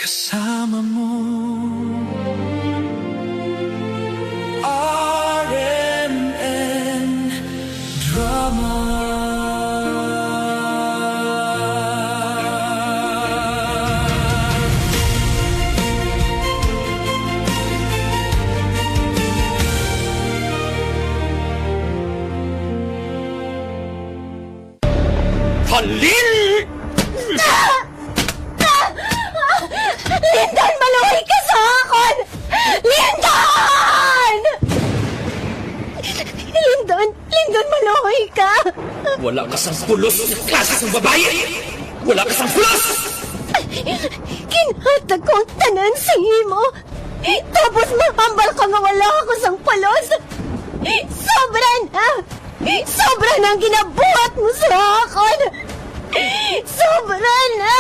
kasama mo. RMN Drama. Halil! Lindon, maluhay ka sa akin! Lindon! Lindon, maluhay ka! Wala ka sang pulos sa klase ng babae! Wala ka sang pulos! Kinhatag ko ang tanan sa imo! Tapos mahambal ka nga wala ako sang palos! Sobra na! Sobra na ang ginabuhat mo sa akin! Sobra na!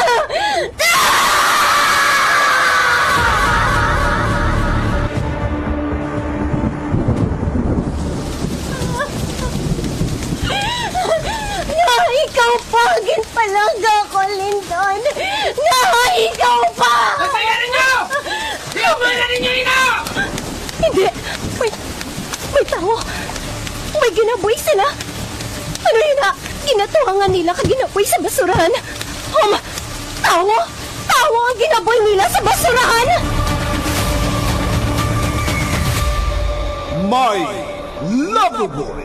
Ikaw pa! Ginpalaga ko, Lindon! Ikaw pa! Pasayarin niyo! Iubulan ninyo ina! Hindi! May tao! May ginaboy sila! Ano yun na? Ginatuhangan nila ka ginaboy sa basurahan! Tao! Tao ang ginaboy nila sa basurahan! My Loverboy!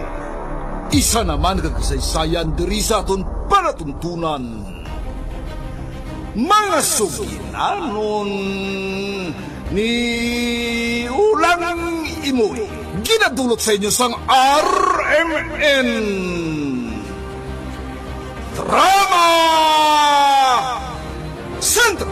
Isa naman kagkasaysayan diri sa aton panatuntunan. Mga suginanon ni Ulang Imoy. Ginadulot sa inyo sang RMN Drama Center.